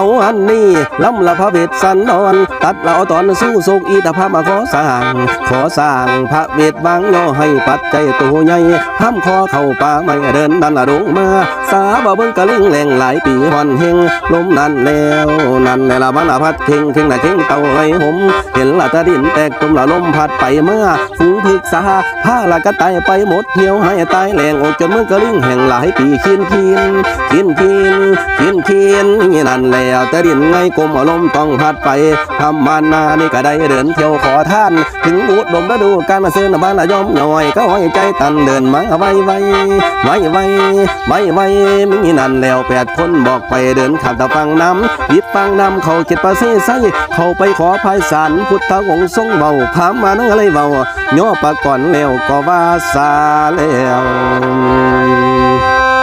เอาอันนี้ล้ำละพระเวทสันดรตัดเราตอนสู้โศกอีตาพามาขอสร้างพระเวทบางย่อให้ปัดใจตัวใหญ่ห้ามคอเข้าป่าไม่เดินดันละดงมาสาบ่เบิ่งกะลิงแหลงหลายปีหอนเฮงลมนั่นแล้วละบ้านละพัดเข่งละเข่งเต่าไห้หมเห็นละตะดินแตกตุ่มละลมพัดไปเมื่อฝูงพึกษาผ้าละก็ตายไปหมดเหี่ยวให้ตายแหลงออกจนเมื่อกะลิงแห่งหลายปีขีนนี่นั่นแล้วตะดินไงกลมลมต้องพัดไปทำบ้านนานี่ก็ได้เดินเที่ยวขอท่านถึงอุดมฤดูกาลเสื้อบ้านละย่อมหน่อยก็ห้อยใจตันเดินมาไวมีนั่นแล้ว8 คนบอกไปเดินขับตะฟังน้ำยิบฟังน้ำเขาเก็บปลาเซ่ไซเขาไปขอภายสารพุทธองค์ทรงเบาพามมานั่งอะไรเบาย่อปะก่อนแล้วก็ว่าซาแล้ว